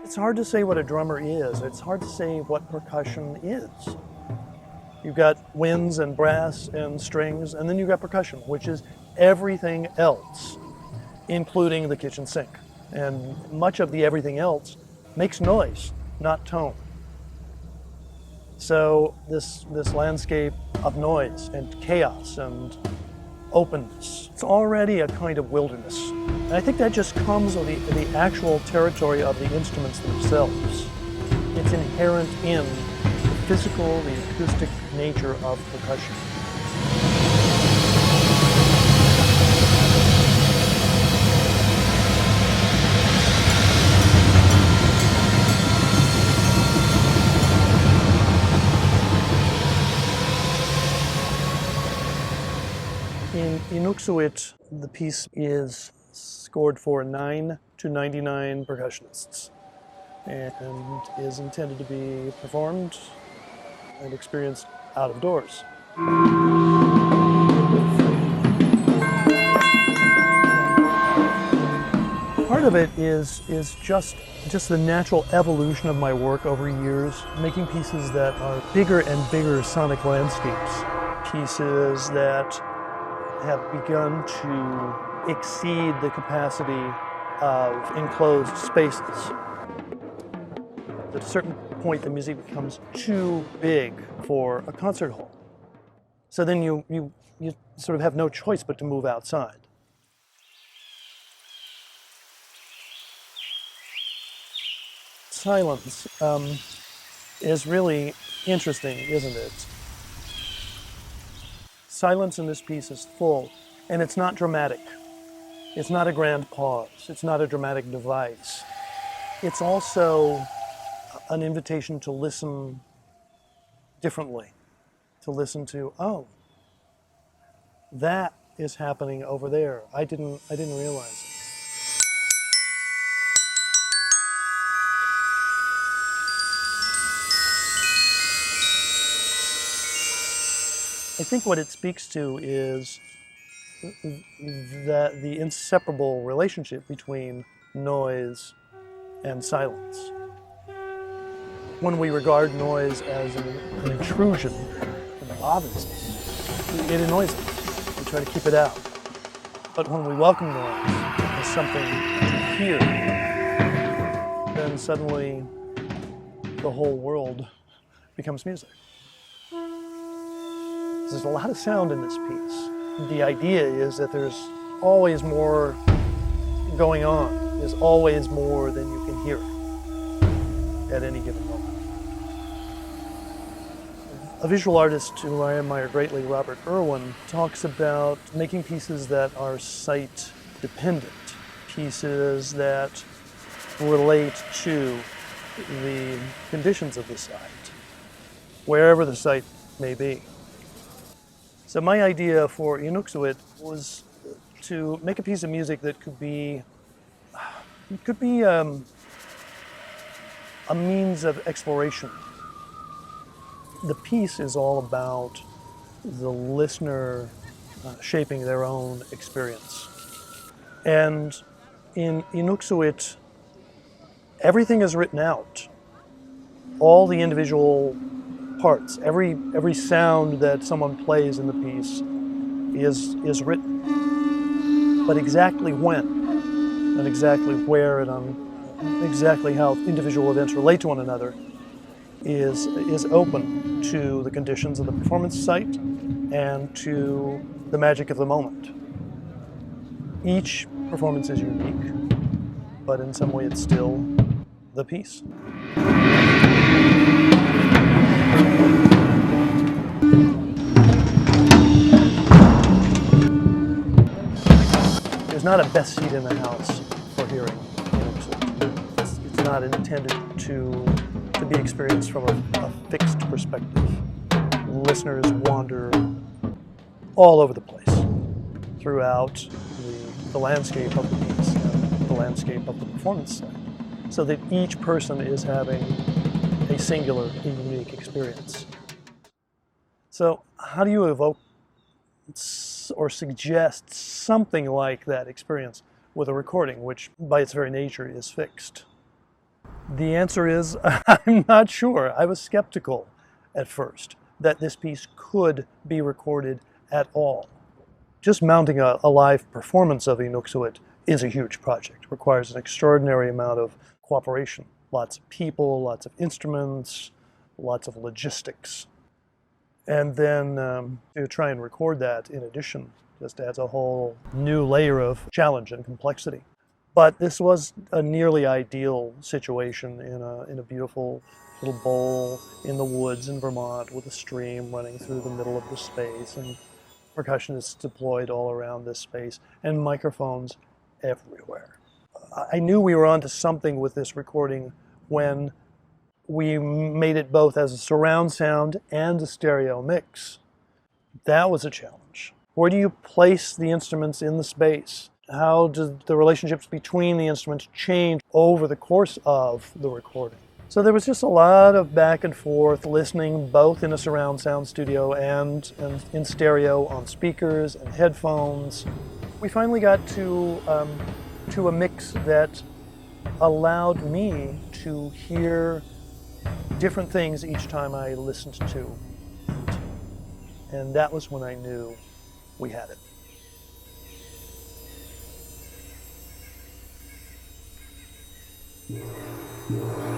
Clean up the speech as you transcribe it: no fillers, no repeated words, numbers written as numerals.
It's hard to say what a drummer is. It's hard to say what percussion is. You've got winds and brass and strings, and then you've got percussion, which is everything else, including the kitchen sink. And much of the everything else makes noise, not tone. So this landscape of noise and chaos and openness, it's already a kind of wilderness. And I think that just comes with the actual territory of the instruments themselves. It's inherent in the physical, the acoustic nature of percussion. In Inuksuit, the piece is scored for 9 to 99 percussionists and is intended to be performed and experienced out of doors. Part of it is just the natural evolution of my work over years, making pieces that are bigger and bigger sonic landscapes, pieces that have begun to exceed the capacity of enclosed spaces. At a certain point, the music becomes too big for a concert hall. So then you sort of have no choice but to move outside. Silence is really interesting, isn't it? Silence in this piece is full, and it's not dramatic. It's not a grand pause. It's not a dramatic device. It's also an invitation to listen differently, to listen to, oh, that is happening over there. I didn't realize it. I think what it speaks to is the inseparable relationship between noise and silence. When we regard noise as an intrusion, an bothersness, it annoys us. We try to keep it out. But when we welcome noise as something to hear, then suddenly the whole world becomes music. There's a lot of sound in this piece. The idea is that there's always more going on. There's always more than you can hear at any given moment. A visual artist who I admire greatly, Robert Irwin, talks about making pieces that are site dependent, pieces that relate to the conditions of the site, wherever the site may be. So my idea for Inuksuit was to make a piece of music that could be a means of exploration. The piece is all about the listener shaping their own experience. And in Inuksuit, everything is written out. All the individual parts, every sound that someone plays in the piece is written. But exactly when and exactly where and on exactly how individual events relate to one another is open to the conditions of the performance site and to the magic of the moment. Each performance is unique, but in some way it's still the piece. There's not a best seat in the house for hearing Inuksuit. It's not intended to be experienced from a fixed perspective. Listeners wander all over the place throughout the landscape of the piece and the landscape of the performance site, so that each person is having a singular and unique experience. So how do you evoke or suggest something like that experience with a recording, which by its very nature is fixed? The answer is I'm not sure. I was skeptical at first that this piece could be recorded at all. Just mounting a live performance of Inuksuit is a huge project. It requires an extraordinary amount of cooperation. Lots of people, lots of instruments, lots of logistics. And then to try and record that in addition just adds a whole new layer of challenge and complexity. But this was a nearly ideal situation in a beautiful little bowl in the woods in Vermont with a stream running through the middle of the space and percussionists deployed all around this space and microphones everywhere. I knew we were onto something with this recording when we made it both as a surround sound and a stereo mix. That was a challenge. Where do you place the instruments in the space? How do the relationships between the instruments change over the course of the recording? So there was just a lot of back and forth listening both in a surround sound studio and in stereo on speakers and headphones. We finally got to a mix that allowed me to hear different things each time I listened to it. And that was when I knew we had it. Yeah.